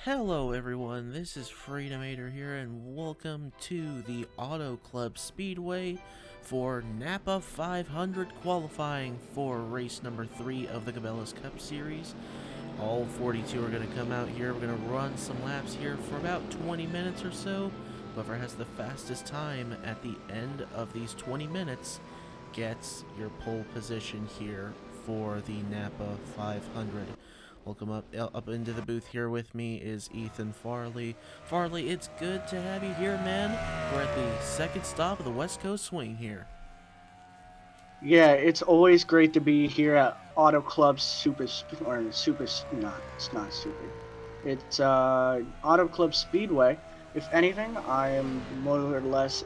Hello everyone, this is Freedomator here and welcome to the Auto Club Speedway for NAPA 500 qualifying for race number 3 of the Cabela's Cup Series. All 42 are going to come out here. We're going to run some laps here for about 20 minutes or so. Whoever has the fastest time at the end of these 20 minutes gets your pole position here for the NAPA 500. Welcome up into the booth. Here with me is Ethan Farley. Farley, it's good to have you here, man. We're at the second stop of the West Coast Swing here. Yeah, it's always great to be here at Auto Club it's not Super. It's Auto Club Speedway. If anything, I am more or less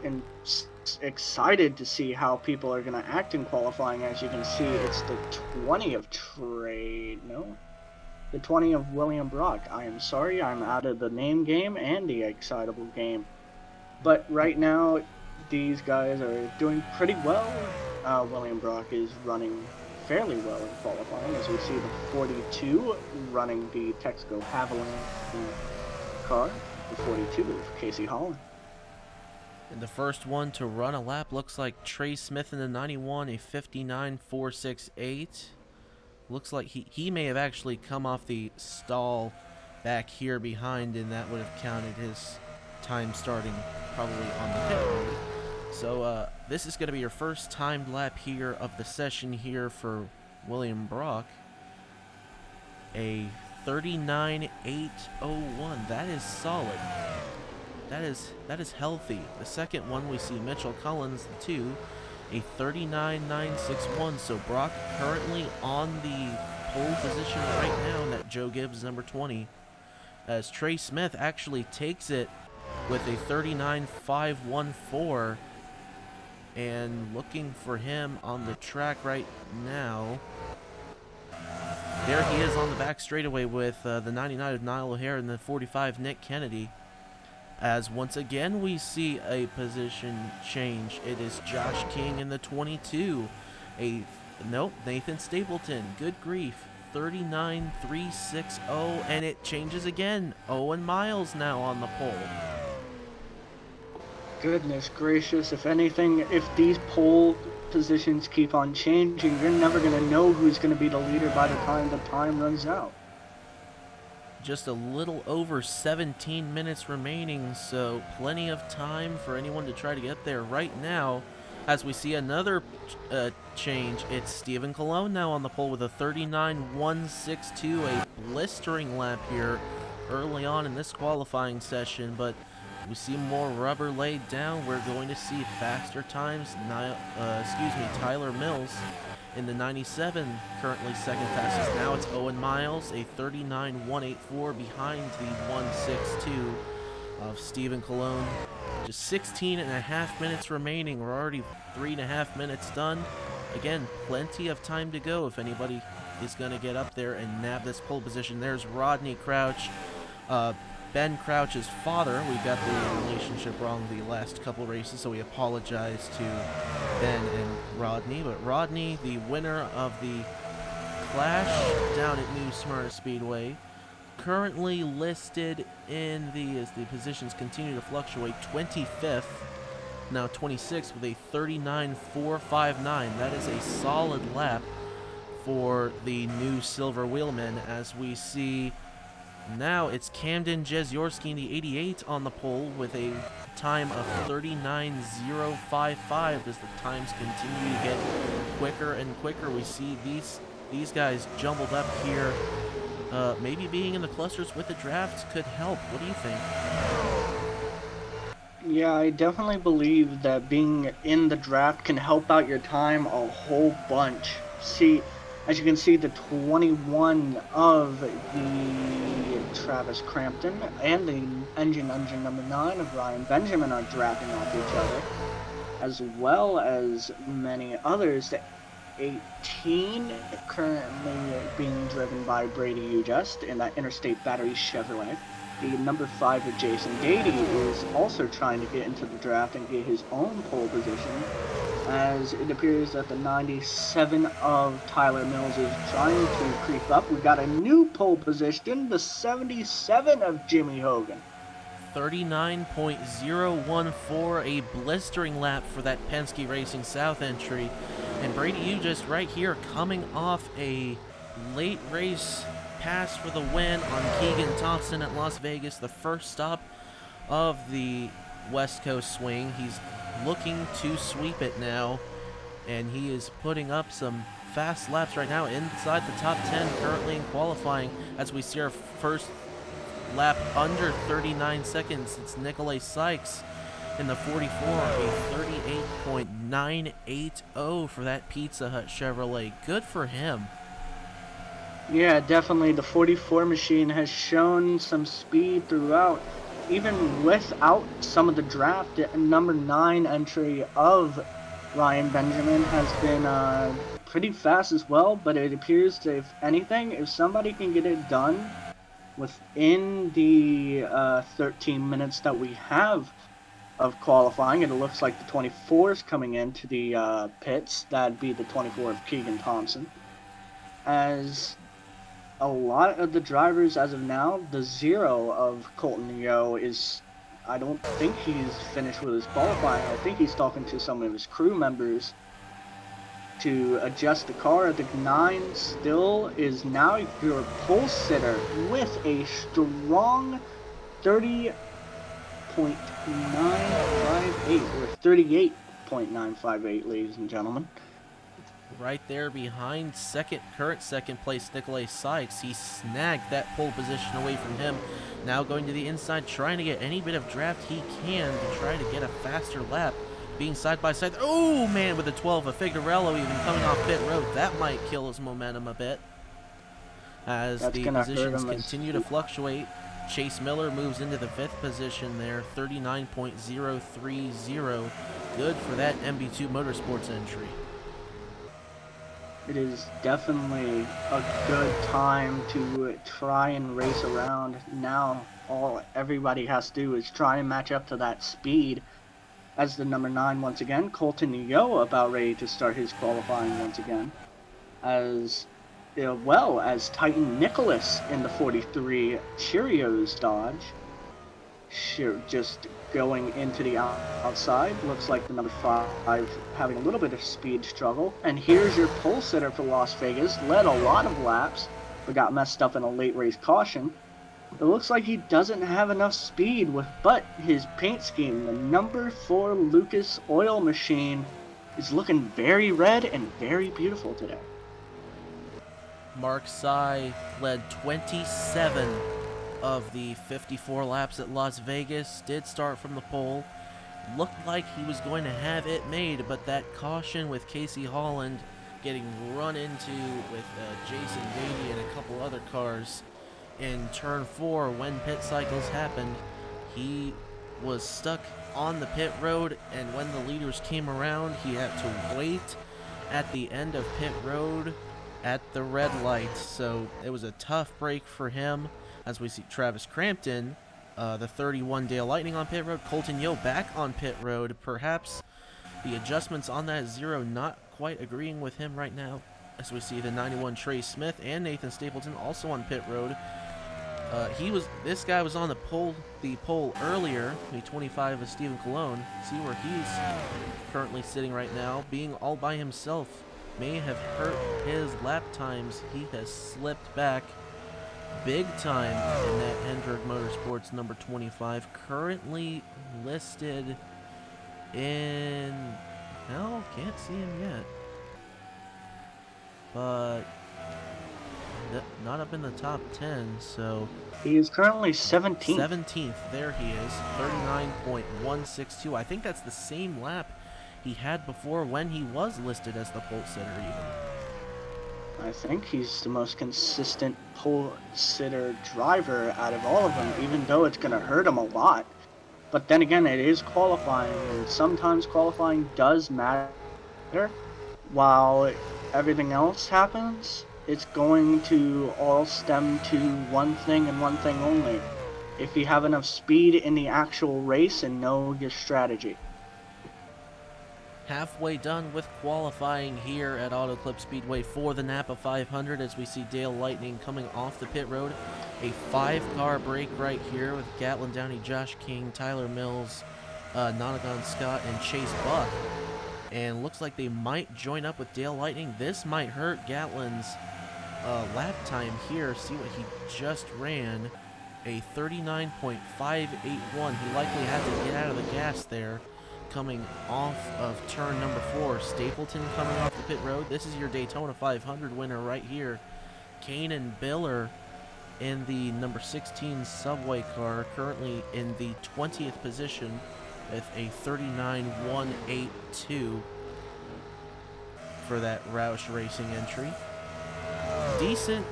excited to see how people are going to act in qualifying. As you can see, it's the 20 of the 20 of William Brock. I am sorry, I'm out of the name game and the excitable game. But right now, these guys are doing pretty well. William Brock is running fairly well in qualifying, as we see the 42 running the Texaco Haviland car, the 42 of Casey Holland. And the first one to run a lap looks like Trey Smith in the 91, a 59.468. Looks like he may have actually come off the stall back here behind, and that would have counted his time starting probably on the pit road. So this is going to be your first timed lap here of the session here for William Brock. A 39.801. That is solid. That is healthy. The second one we see Mitchell Collins, the 2, a 39.961. So Brock currently on the pole position right now in that Joe Gibbs number 20. As Trey Smith actually takes it with a 39.514. And looking for him on the track right now. There he is on the back straightaway with the 99 of Niall O'Hare and the 45 Nick Kennedy. As once again we see a position change. It is Josh King in the 22. Nathan Stapleton. Good grief. 39.360, and it changes again. Owen Miles now on the pole. Goodness gracious, if anything, if these pole positions keep on changing, you're never going to know who's going to be the leader by the time the time runs out. Just a little over 17 minutes remaining, so plenty of time for anyone to try to get there right now. As we see another change, it's Stephen Colon now on the pole with a 39.162, a blistering lap here early on in this qualifying session, but we see more rubber laid down. We're going to see faster times. Tyler Mills in the 97, currently second fastest. Now it's Owen Miles, a 39.184 behind the 162 of Stephen Colon. Just 16 and a half minutes remaining. We're already 3.5 minutes done. Again, plenty of time to go if anybody is going to get up there and nab this pole position. There's Rodney Crouch, Ben Crouch's father. We got the relationship wrong the last couple races, so we apologize to Ben and Rodney. But Rodney, the winner of the Clash down at New Smyrna Speedway, currently listed in as the positions continue to fluctuate, 25th, now 26th with a 39.459. That is a solid lap for the new Silver Wheelman, as we see. Now it's Camden Jeziorski in the 88 on the pole with a time of 39.055 as the times continue to get quicker and quicker. We see these guys jumbled up here. Maybe being in the clusters with the drafts could help. What do you think? Yeah, I definitely believe that being in the draft can help out your time a whole bunch. See, as you can see, the 21 of the Travis Crampton and the engine number 9 of Ryan Benjamin are drafting off each other, as well as many others. The 18 currently being driven by Brady Ujust in that Interstate Battery Chevrolet. The number 5 of Jason Dady is also trying to get into the draft and get his own pole position as it appears that the 97 of Tyler Mills is trying to creep up. We got a new pole position, the 77 of Jimmy Hogan. 39.014, a blistering lap for that Penske Racing South entry. And Brady, you just right here coming off a late race pass for the win on Keegan Thompson at Las Vegas, the first stop of the West Coast swing. He's looking to sweep it now, and he is putting up some fast laps right now inside the top 10 currently in qualifying as we see our first lap under 39 seconds. It's Nikolai Sykes in the 44, a 38.980 for that Pizza Hut Chevrolet. Good for him. Yeah, definitely. The 44 machine has shown some speed throughout. Even without some of the draft, number 9 entry of Ryan Benjamin has been pretty fast as well. But it appears that if anything, if somebody can get it done within the 13 minutes that we have of qualifying, and it looks like the 24 is coming into the pits. That'd be the 24 of Keegan Thompson. As a lot of the drivers as of now, the 0 of Colton Yo is, I don't think he's finished with his qualifying. I think he's talking to some of his crew members to adjust the car. The 9 still is now your pole sitter with a strong 30.958 or 38.958, ladies and gentlemen. Right there behind current second place Nikolai Sykes. He snagged that pole position away from him. Now going to the inside, trying to get any bit of draft he can to try to get a faster lap. Being side by side. Oh man, with a 12 of Figueroa even coming off pit road. That might kill his momentum a bit. As the positions continue to fluctuate, Chase Miller moves into the 5th position there, 39.030. Good for that MB2 Motorsports entry. It is definitely a good time to try and race around. Now all everybody has to do is try and match up to that speed. As the number 9 once again, Colton Yo, about ready to start his qualifying once again. As well as Titan Nicholas in the 43 Cheerios Dodge. Sure, just going into the outside. Looks like the number 5 having a little bit of speed struggle. And here's your pole sitter for Las Vegas. Led a lot of laps, but got messed up in a late race caution. It looks like he doesn't have enough speed but his paint scheme. The number 4 Lucas Oil Machine is looking very red and very beautiful today. Mark Sy led 27 of the 54 laps at Las Vegas. Did start from the pole. Looked like he was going to have it made, but that caution with Casey Holland getting run into with Jason Beatty and a couple other cars in turn 4 when pit cycles happened, he was stuck on the pit road, and when the leaders came around, he had to wait at the end of pit road at the red light. So it was a tough break for him. As we see Travis Crampton, the 31 Dale Lightning on pit road, Colton Yo back on pit road. Perhaps the adjustments on that 0 not quite agreeing with him right now. As we see the 91 Trey Smith and Nathan Stapleton also on pit road. This guy was on the pole earlier, the 25 of Stephen Colon. See where he's currently sitting right now, being all by himself. May have hurt his lap times. He has slipped back big time in that Hendrick Motorsports number 25, currently listed in, well, can't see him yet, but not up in the top 10, so he is currently 17th. 17th, there he is, 39.162. I think that's the same lap he had before when he was listed as the pole sitter even. I think he's the most consistent pole sitter driver out of all of them, even though it's going to hurt him a lot. But then again, it is qualifying, and sometimes qualifying does matter. While everything else happens, it's going to all stem to one thing and one thing only. If you have enough speed in the actual race and know your strategy. halfway done with qualifying here at Auto Club Speedway for the NAPA 500 as we see Dale Lightning coming off the pit road. A 5-car break right here with Gatlin Downey, Josh King, Tyler Mills, Nonagon Scott, and Chase Buck. And looks like they might join up with Dale Lightning. This might hurt Gatlin's lap time here. See what he just ran. A 39.581. He likely had to get out of the gas there. Coming off of turn number 4. Stapleton coming off the pit road. This is your Daytona 500 winner right here. Kanan Biller in the number 16 Subway car, currently in the 20th position with a 39.182 for that Roush Racing entry. Decent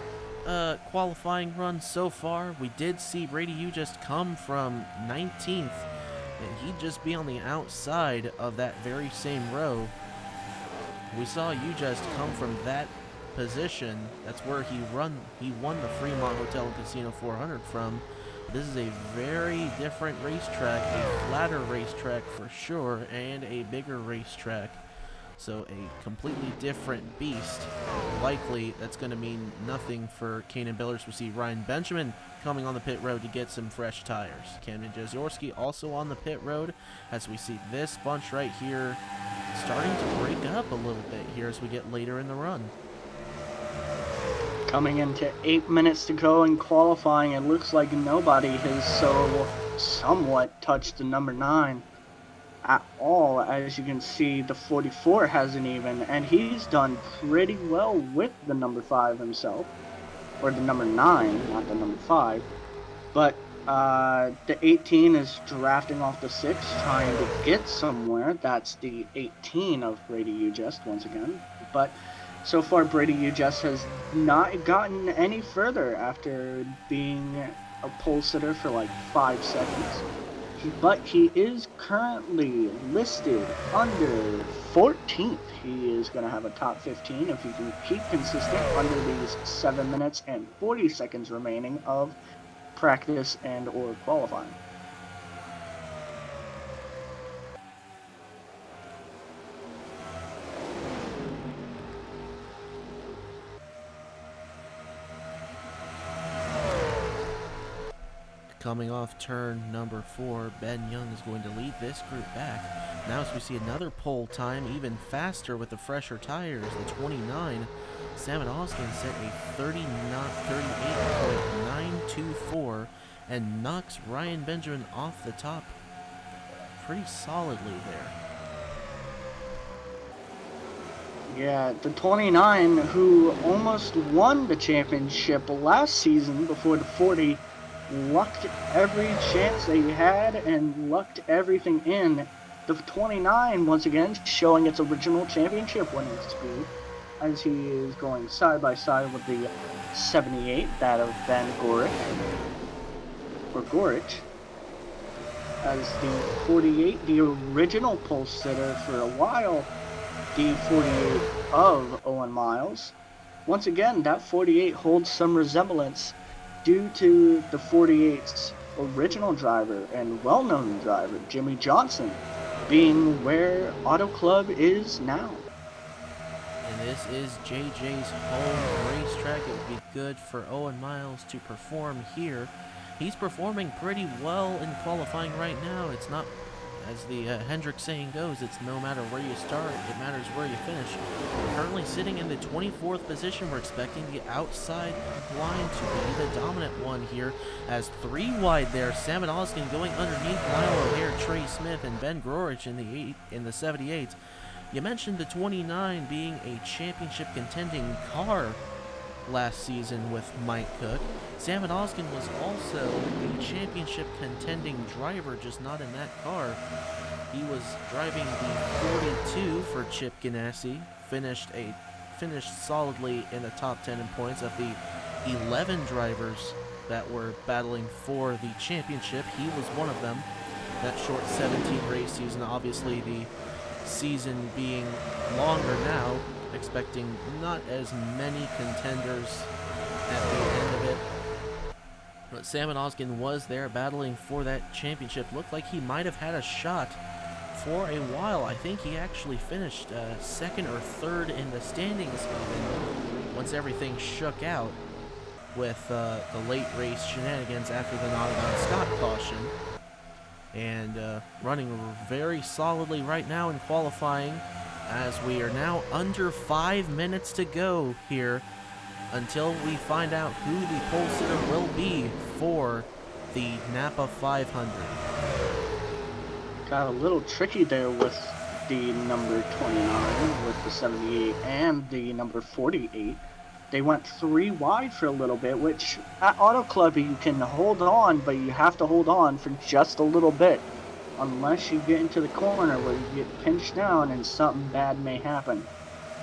qualifying run so far. We did see Brady Yu just come from 19th, and he'd just be on the outside of that very same row. We saw you just come from that position. That's where he won the Fremont Hotel and Casino 400 from. This is a very different racetrack, a flatter racetrack for sure, and a bigger racetrack. So a completely different beast. Likely that's going to mean nothing for Kanan Billers. We see Ryan Benjamin coming on the pit road to get some fresh tires. Camden Jazorski also on the pit road as we see this bunch right here starting to break up a little bit here as we get later in the run. Coming into 8 minutes to go in qualifying, it looks like nobody has somewhat touched the number 9 at all. As you can see, the 44 hasn't even, and he's done pretty well with the number 5 himself, or the number 9, not the number 5. But the 18 is drafting off the 6, trying to get somewhere. That's the 18 of Brady Ujest once again. But so far, Brady Ujest has not gotten any further after being a pole sitter for like 5 seconds. But he is currently listed under 14th. He is going to have a top 15 if he can keep consistent under these 7 minutes and 40 seconds remaining of practice and or qualifying. Coming off turn number 4, Ben Young is going to lead this group back. Now as we see another pole time, even faster with the fresher tires, the 29. Sam Oskin set a 38.924 and knocks Ryan Benjamin off the top pretty solidly there. Yeah, the 29, who almost won the championship last season before the 40, lucked every chance they had and lucked everything in. The 29, once again, showing its original championship winning speed, as he is going side by side with the 78, that of Ben Gorich, as the 48, the original pole sitter for a while, the 48 of Owen Miles. Once again, that 48 holds some resemblance due to the 48's original driver and well-known driver, Jimmy Johnson, being where Auto Club is now. And this is JJ's home racetrack. It would be good for Owen Miles to perform here. He's performing pretty well in qualifying right now. It's not, as the Hendrick saying goes, it's no matter where you start, it matters where you finish. Currently sitting in the 24th position. We're expecting the outside line to be the dominant one here, as 3 wide there. Sam Oskin going underneath Lyle O'Hare, Trey Smith, and Ben Grorich in the 78. You mentioned the 29 being a championship contending car last season with Mike Cook. Sam Oskin was also a championship contending driver, just not in that car. He was driving the 42 for Chip Ganassi, finished solidly in the top 10 in points. Of the 11 drivers that were battling for the championship, he was one of them. That short 17 race season, obviously the season being longer now, expecting not as many contenders at the end of it. But Sam Oskin was there battling for that championship. Looked like he might have had a shot for a while. I think he actually finished second or third in the standings even once everything shook out with the late race shenanigans after the not on Scott caution. And running very solidly right now in qualifying, as we are now under 5 minutes to go here until we find out who the pole sitter will be for the NAPA 500. Got a little tricky there with the number 29 with the 78 and the number 48. They went 3 wide for a little bit, which at Auto Club you can hold on, but you have to hold on for just a little bit. Unless you get into the corner where you get pinched down and something bad may happen.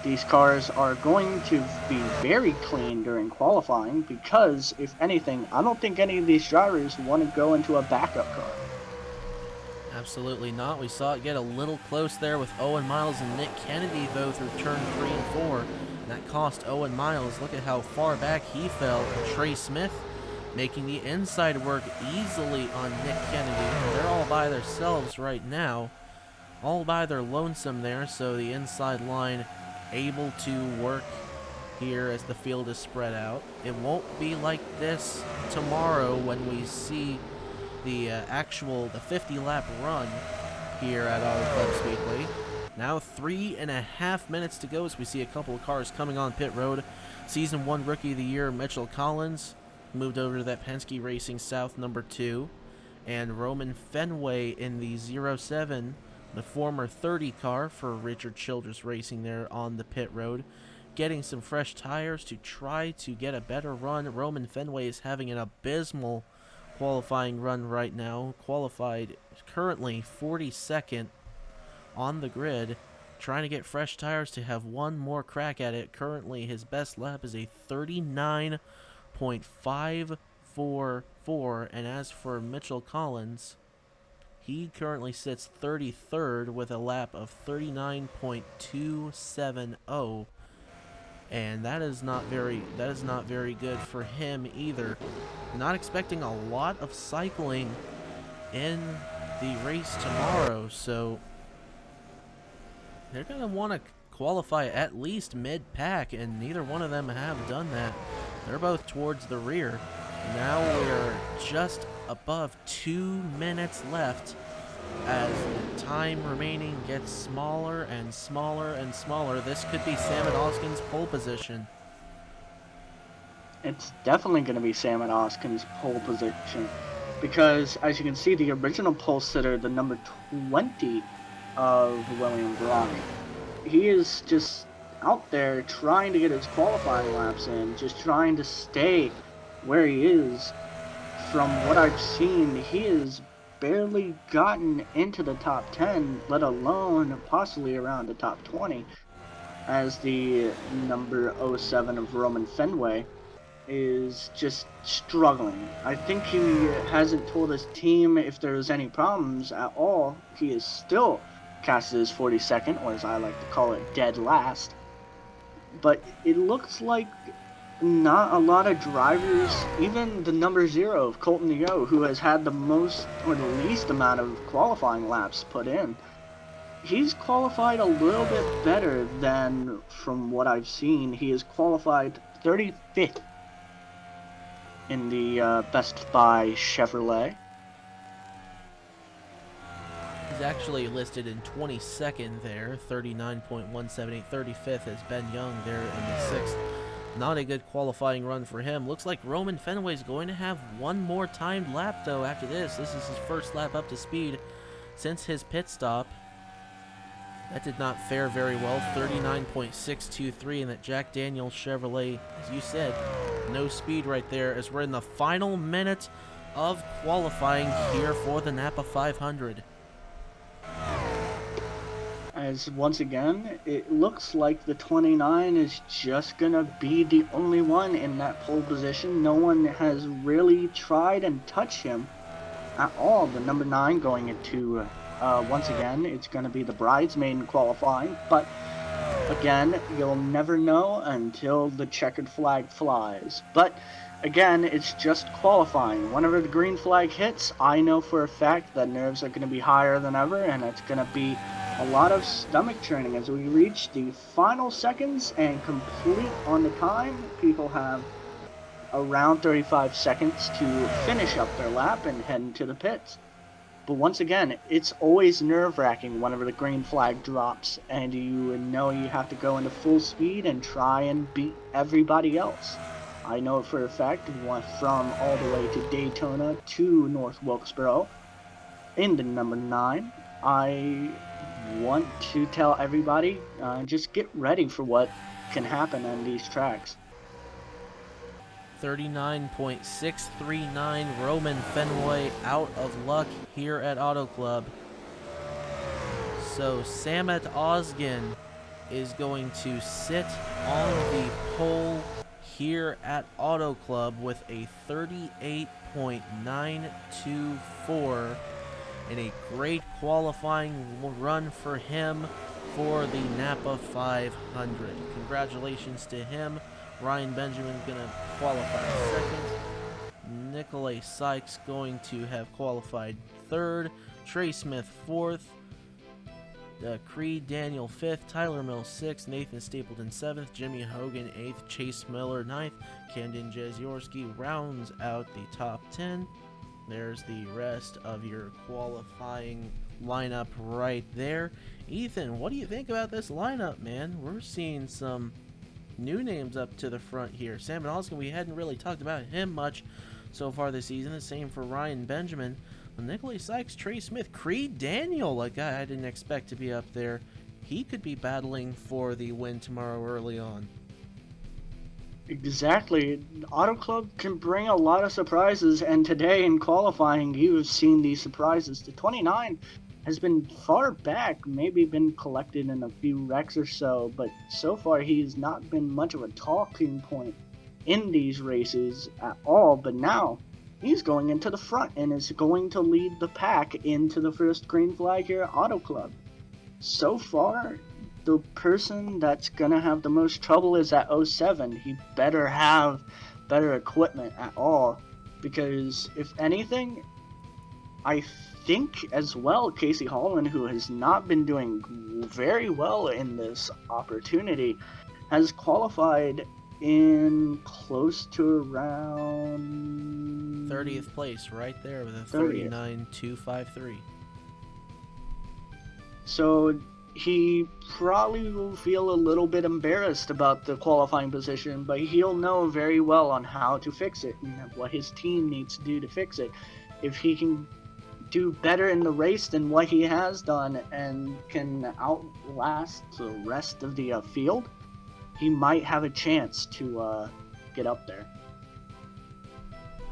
These cars are going to be very clean during qualifying because, if anything, I don't think any of these drivers want to go into a backup car. Absolutely not. We saw it get a little close there with Owen Miles and Nick Kennedy, though, through turn 3 and 4. And that cost Owen Miles. Look at how far back he fell. Trey Smith making the inside work easily on Nick Kennedy. They're all by themselves right now. All by their lonesome there, so the inside line able to work here as the field is spread out. It won't be like this tomorrow when we see the 50-lap run here at Auto Club Speedway. Now 3.5 minutes to go as we see a couple of cars coming on pit road. Season 1 Rookie of the Year Mitchell Collins moved over to that Penske Racing South number 2. And Roman Fenway in the 07, the former 30 car for Richard Childress Racing there on the pit road, getting some fresh tires to try to get a better run. Roman Fenway is having an abysmal qualifying run right now. Qualified currently 42nd on the grid, trying to get fresh tires to have one more crack at it. Currently his best lap is a 39.544, and as for Mitchell Collins, he currently sits 33rd with a lap of 39.270, and that is not very good for him either. Not expecting a lot of cycling in the race tomorrow, so they're going to want to qualify at least mid-pack, and neither one of them have done that. They're both towards the rear. Now we're just above 2 minutes left as the time remaining gets smaller and smaller and smaller. This could be Sam Oskin's pole position. It's definitely going to be Sam Oskin's pole position because, as you can see, the original pole sitter, the number 20 of William Brock, he is just out there trying to get his qualifying laps in, just trying to stay where he is. From what I've seen, he has barely gotten into the top 10, let alone possibly around the top 20, as the number 07 of Roman Fenway is just struggling. I think he hasn't told his team if there's any problems at all. He is still cast as 42nd, or as I like to call it, dead last. But it looks like not a lot of drivers, even the number 0 of Colton Yo, who has had the most or the least amount of qualifying laps put in, he's qualified a little bit better than, from what I've seen, he is qualified 35th in the Best Buy Chevrolet. He's actually listed in 22nd there, 39.178. 35th is Ben Young there in the 6th. Not a good qualifying run for him. Looks like Roman Fenway is going to have one more timed lap, though, after this. This is his first lap up to speed since his pit stop. That did not fare very well. 39.623 in that Jack Daniels Chevrolet. As you said, no speed right there as we're in the final minute of qualifying here for the NAPA 500. As once again, it looks like the 29 is just going to be the only one in that pole position. No one has really tried and touched him at all. The number 9 going into, once again, it's going to be the bridesmaid in qualifying. But again, you'll never know until the checkered flag flies. But again, it's just qualifying. Whenever the green flag hits, I know for a fact that nerves are going to be higher than ever, and it's going to be a lot of stomach churning as we reach the final seconds and complete on the time. People have around 35 seconds to finish up their lap and head into the pits. But once again, it's always nerve-wracking whenever the green flag drops and you know you have to go into full speed and try and beat everybody else. I know it for a fact from all the way to Daytona to North Wilkesboro in the number 9. I want to tell everybody, just get ready for what can happen on these tracks. 39.639 Roman Fenway out of luck here at Auto Club. So Samet Ozgen is going to sit on the pole here at Auto Club with a 38.924 and a great qualifying run for him for the NAPA 500. Congratulations to him. Ryan Benjamin gonna qualify second. Nikolay Sykes going to have qualified third. Trey Smith fourth. Creed Daniel 5th, Tyler Mills 6th, Nathan Stapleton 7th, Jimmy Hogan 8th, Chase Miller 9th, Camden Jezyorski rounds out the top 10. There's the rest of your qualifying lineup right there. Ethan, what do you think about this lineup, man? We're seeing some new names up to the front here. Sam Oskin, we hadn't really talked about him much so far this season. The same for Ryan Benjamin. Nikolay Sykes, Trey Smith, Creed Daniel, a guy I didn't expect to be up there. He could be battling for the win tomorrow early on. Exactly. Auto Club can bring a lot of surprises, and today in qualifying, you've seen these surprises. The 29 has been far back, maybe been collected in a few wrecks or so, but so far he's not been much of a talking point in these races at all. But now he's going into the front and is going to lead the pack into the first green flag here at Auto Club. So far, the person that's gonna have the most trouble is at 07. He better have better equipment at all, because if anything, I think as well Casey Holland, who has not been doing very well in this opportunity, has qualified in close to around 30th place right there with a 39.253. So he probably will feel a little bit embarrassed about the qualifying position, but he'll know very well on how to fix it and what his team needs to do to fix it. If he can do better in the race than what he has done and can outlast the rest of the field, he might have a chance to get up there.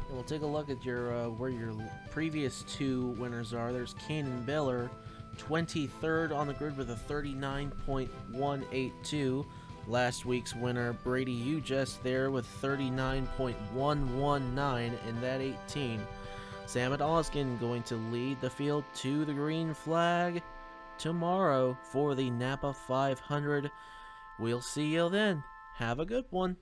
And we'll take a look at your where your previous two winners are. There's Kanan Biller, 23rd on the grid with a 39.182. Last week's winner, Brady Ugest, there with 39.119 in that 18. Samet Oskin going to lead the field to the green flag tomorrow for the NAPA 500. We'll see you then. Have a good one.